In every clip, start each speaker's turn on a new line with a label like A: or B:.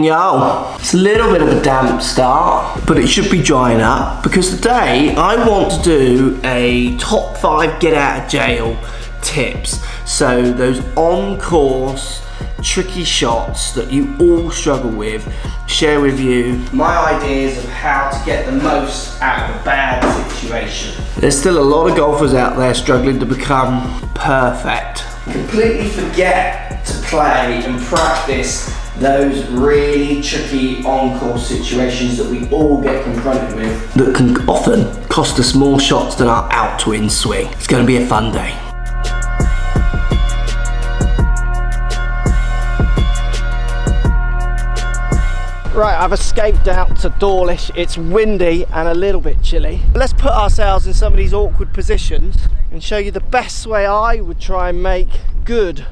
A: yo. It's a little bit of a damp start, but it should be drying up because today I want to do a top 5 get out of jail tips. So those on-course tricky shots that you all struggle with, share with you my ideas of how to get the most out of a bad situation. There's still a lot of golfers out there struggling to become perfect. Completely forget to play and practice those really tricky on-course situations that we all get confronted with that can often cost us more shots than our out-to-in swing. It's going to be a fun day. Right, I've escaped out to Dawlish. It's windy and a little bit chilly. Let's put ourselves in some of these awkward positions and show you the best way I would try and make good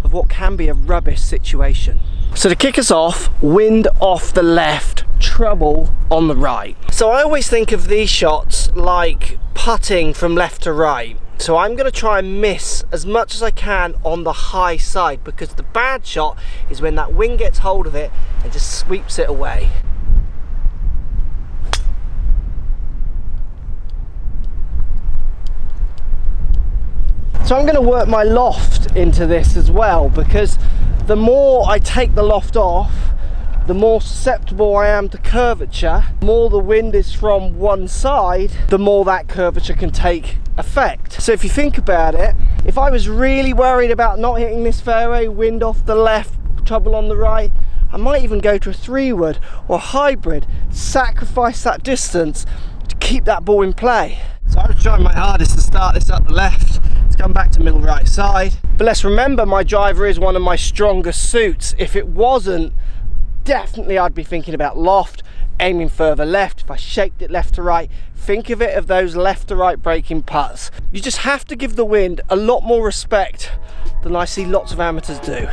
A: of what can be a rubbish situation. So to kick us off, wind off the left, trouble on the right. So I always think of these shots like putting from left to right. So I'm going to try and miss as much as I can on the high side, because the bad shot is when that wind gets hold of it and just sweeps it away. So I'm going to work my loft into this as well, because the more I take the loft off, the more susceptible I am to curvature. The more the wind is from one side, the more that curvature can take effect. So if you think about it, if I was really worried about not hitting this fairway, wind off the left, trouble on the right, I might even go to a 3-wood or hybrid, sacrifice that distance to keep that ball in play. So I was trying my hardest to start this up the left, to come back to middle right side. But let's remember, my driver is one of my strongest suits. If it wasn't, definitely I'd be thinking about loft, aiming further left. If I shaped it left to right, think of it of those left to right breaking putts. You just have to give the wind a lot more respect than I see lots of amateurs do.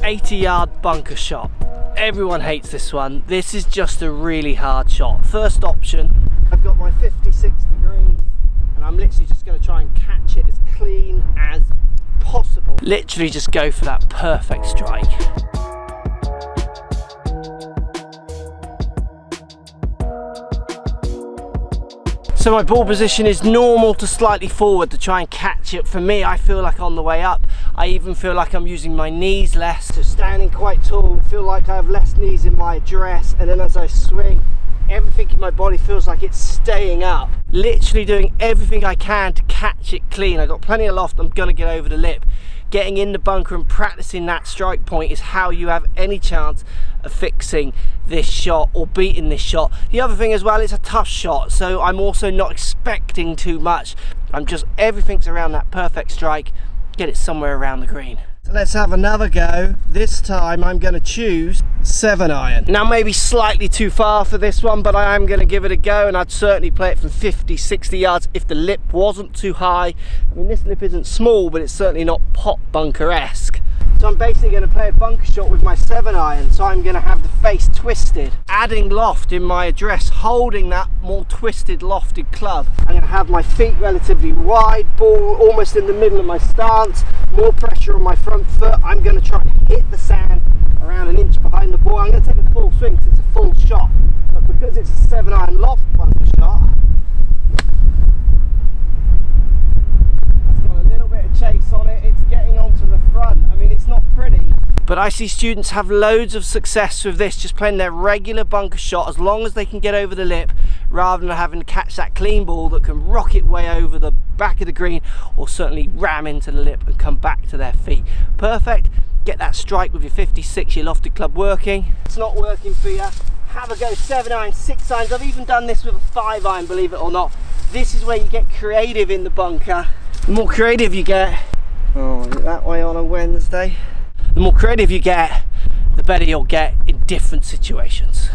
A: "80-yard bunker shot." Everyone hates this one. This is just a really hard shot. First option, I've got my 56 degrees and I'm literally just going to try and catch it as clean as possible. Literally just go for that perfect strike. So my ball position is normal to slightly forward to try and catch it. For me, I feel like on the way up, I even feel like I'm using my knees less. So standing quite tall, feel like I have less knees in my address, and then as I swing, everything in my body feels like it's staying up. Literally doing everything I can to catch it clean. I've got plenty of loft, I'm gonna get over the lip. Getting in the bunker and practicing that strike point is how you have any chance of fixing this shot or beating this shot. The other thing as well, it's a tough shot, so I'm also not expecting too much. Everything's around that perfect strike, get it somewhere around the green. So let's have another go. This time I'm going to choose 7-iron. Now maybe slightly too far for this one, but I am going to give it a go, and I'd certainly play it from 50, 60 yards if the lip wasn't too high. I mean, this lip isn't small, but it's certainly not pot bunker-esque. So I'm basically going to play a bunker shot with my 7-iron, so I'm going to have the face twisted, adding loft in my address, holding that more twisted, lofted club. I'm going to have my feet relatively wide, ball almost in the middle of my stance, more pressure on my front foot. I'm going to try and hit the sand around an inch behind the ball. I'm going to take a full swing because it's a full shot, but because it's a 7-iron loft bunker shot, it's got a little bit of chase on it. It's getting onto the front. I mean, it's not pretty, but I see students have loads of success with this, just playing their regular bunker shot as long as they can get over the lip, rather than having to catch that clean ball that can rocket way over the back of the green or certainly ram into the lip and come back to their feet. Perfect. Get that strike with your 56, your lofted club working. It's not working for you, have a go 7-iron, 6-irons. I've even done this with a 5-iron, believe it or not. This is where you get creative in the bunker. The more creative you get, that way on a Wednesday, the more creative you get, the better you'll get in different situations.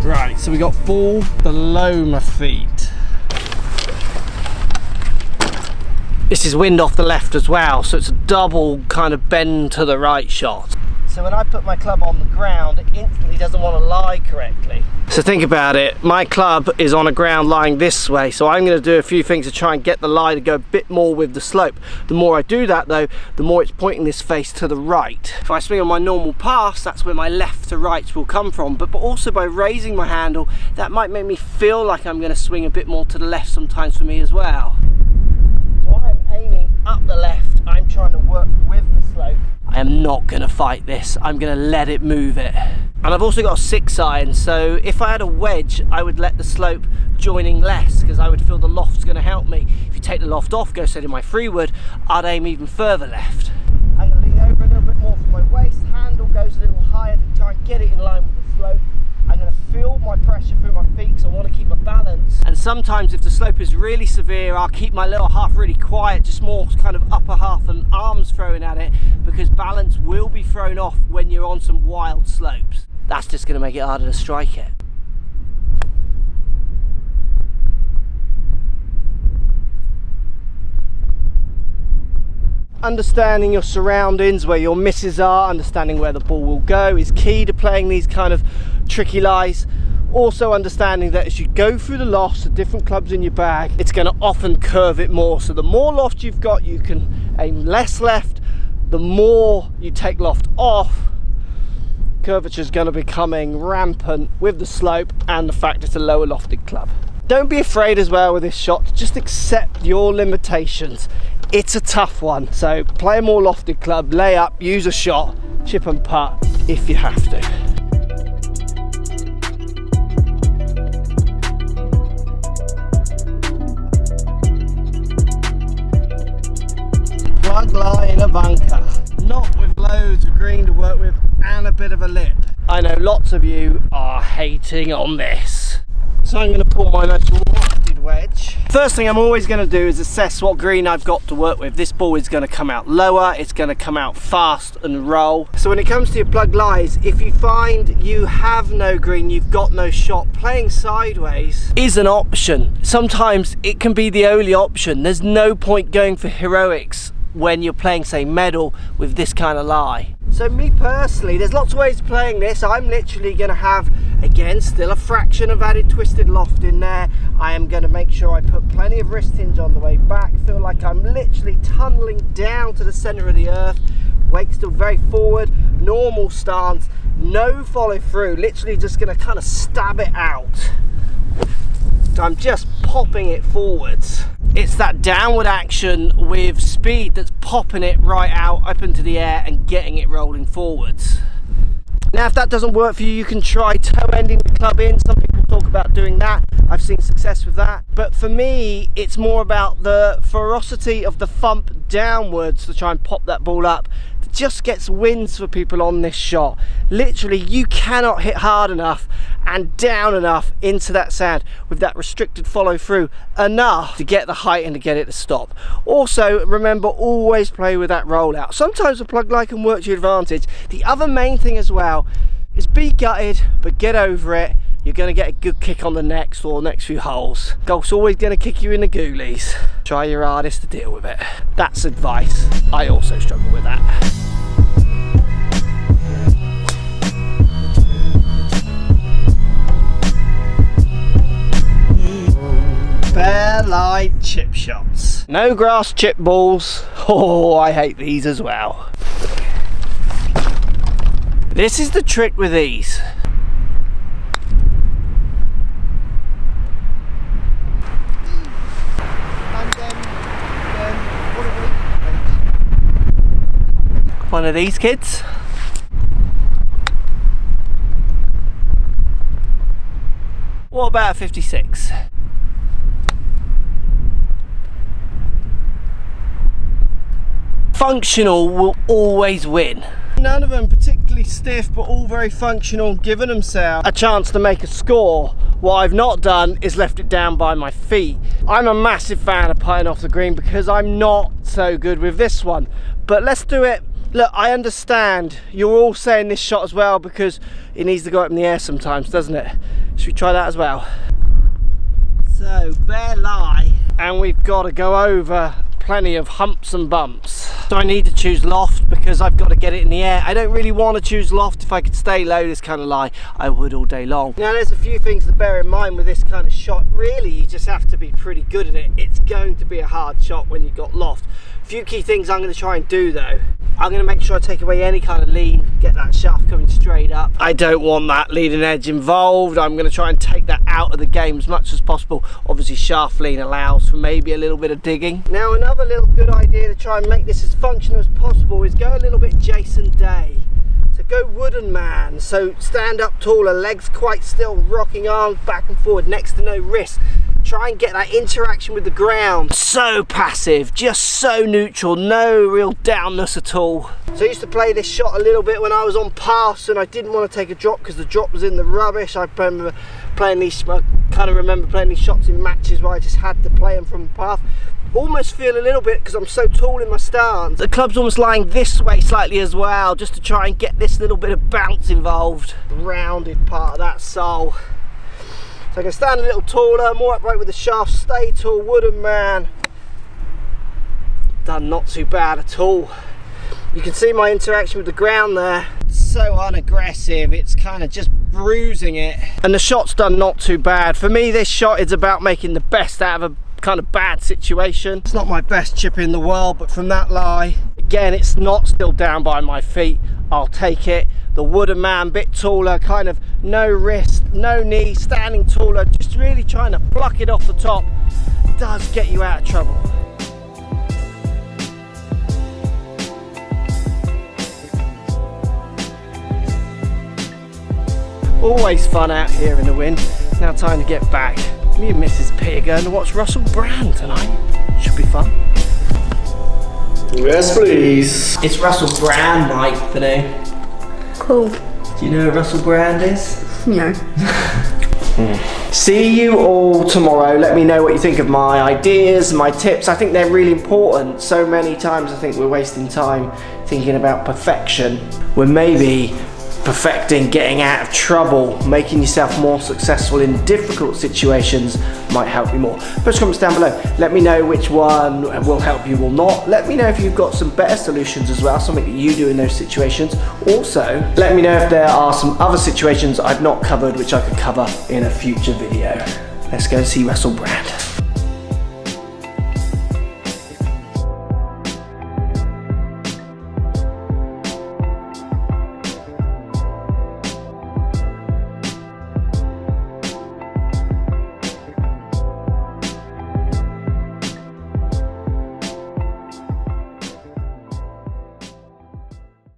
A: Right, so we got ball below my feet. This is wind off the left as well, so it's a double kind of bend to the right shot. So when I put my club on the ground, it instantly doesn't want to lie correctly. So think about it, my club is on a ground lying this way, so I'm going to do a few things to try and get the lie to go a bit more with the slope. The more I do that though, the more it's pointing this face to the right. If I swing on my normal pass, that's where my left to rights will come from, but also by raising my handle, that might make me feel like I'm going to swing a bit more to the left sometimes for me as well. So I'm aiming up the left, I'm trying to work with the slope. I am not going to fight this, I'm going to let it move it. And I've also got a 6 iron, so if I had a wedge, I would let the slope joining less, because I would feel the loft's going to help me. If you take the loft off, go say to my freewood, I'd aim even further left. I'm going to lean over a little bit more from my waist, handle goes a little higher to try and get it in line with the slope. I'm going to feel my pressure through my feet, so I want to keep my balance. And sometimes if the slope is really severe, I'll keep my little half really quiet, just more kind of upper half and arms thrown at it, because balance will be thrown off when you're on some wild slopes. That's just going to make it harder to strike it. Understanding your surroundings, where your misses are, understanding where the ball will go is key to playing these kind of tricky lies. Also understanding that as you go through the lofts, the different clubs in your bag, it's going to often curve it more. So the more loft you've got, you can aim less left. The more you take loft off, curvature is going to be becoming rampant with the slope and the fact it's a lower lofted club. Don't be afraid as well with this shot, just accept your limitations. It's a tough one, so play a more lofted club, lay up, use a shot, chip and putt if you have to. Plug lie in a bunker, not with loads of green to work with and a bit of a lip. I know lots of you are hating on this, so I'm going to pull my most lofted wedge. First thing I'm always going to do is assess what green I've got to work with. This ball is going to come out lower, it's going to come out fast and roll. So when it comes to your plug lies, if you find you have no green, you've got no shot, playing sideways is an option. Sometimes it can be the only option. There's no point going for heroics when you're playing, say, medal with this kind of lie. So me personally, there's lots of ways of playing this. I'm literally going to have, again, still a fraction of added twisted loft in there. I am going to make sure I put plenty of wrist hinge on the way back. Feel like I'm literally tunneling down to the center of the earth. Weight still very forward, normal stance, no follow through, literally just going to kind of stab it out. So I'm just popping it forwards. It's that downward action with speed that's popping it right out up into the air and getting it rolling forwards. Now if that doesn't work for you, you can try toe ending the club in. Some people talk about doing that. I've seen success with that. But for me, it's more about the ferocity of the thump downwards to try and pop that ball up. That just gets wins for people on this shot. Literally, you cannot hit hard enough and down enough into that sand with that restricted follow through enough to get the height and to get it to stop. Also, remember, always play with that rollout. Sometimes a plug lie can work to your advantage. The other main thing as well is be gutted, but get over it. You're going to get a good kick on the next or next few holes. Golf's always going to kick you in the goolies. Try your hardest to deal with it. That's advice. I also struggle with that. Bare lie chip shots. No grass chip balls. Oh, I hate these as well. This is the trick with these. One of these kids. What about a 56? Functional will always win. None of them particularly stiff, but all very functional, giving themselves a chance to make a score. What I've not done is left it down by my feet. I'm a massive fan of putting off the green because I'm not so good with this one. But let's do it. Look, I understand you're all saying this shot as well because it needs to go up in the air sometimes, doesn't it? Should we try that as well? So, bare lie, and we've got to go over plenty of humps and bumps. So I need to choose loft because I've got to get it in the air. I don't really want to choose loft. If I could stay low, this kind of lie, I would all day long. Now there's a few things to bear in mind with this kind of shot. Really, you just have to be pretty good at it. It's going to be a hard shot when you've got loft. A few key things I'm going to try and do though. I'm going to make sure I take away any kind of lean, get that shaft coming straight up. I don't want that leading edge involved. I'm going to try and take that out of the game as much as possible. Obviously shaft lean allows for maybe a little bit of digging. Now another little good idea to try and make this as functional as possible is go a little bit Jason Day. So go wooden man, so stand up taller, legs quite still, rocking arms back and forward, next to no wrist. Try and get that interaction with the ground. So passive, just so neutral, no real downness at all. So I used to play this shot a little bit when I was on paths and I didn't want to take a drop because the drop was in the rubbish. I remember playing these shots in matches where I just had to play them from the path. Almost feel a little bit, because I'm so tall in my stance, the club's almost lying this way slightly as well, just to try and get this little bit of bounce involved. Rounded part of that sole. So I can stand a little taller, more upright with the shaft, stay tall, wooden man. Done not too bad at all. You can see my interaction with the ground there. So unaggressive, it's kind of just bruising it. And the shot's done not too bad. For me, this shot is about making the best out of a kind of bad situation. It's not my best chip in the world, but from that lie, again, it's not still down by my feet. I'll take it. The wooden man, bit taller, kind of no wrist, no knee, standing taller, just really trying to pluck it off the top. Does get you out of trouble. Always fun out here in the wind. Now time to get back. Me and Mrs. P are going to watch Russell Brand tonight. Should be fun.
B: Yes, please.
A: It's Russell Brand night today.
C: Cool.
A: Do you know who Russell Brand is?
C: No.
A: See you all tomorrow. Let me know what you think of my ideas, my tips. I think they're really important. So many times I think we're wasting time thinking about perfection. We're maybe perfecting getting out of trouble. Making yourself more successful in difficult situations might help you more. Post comments down below. Let me know which one will help you or not. Let me know if you've got some better solutions as well, something that you do in those situations. Also, let me know if there are some other situations I've not covered which I could cover in a future video. Let's go and see Russell Brand.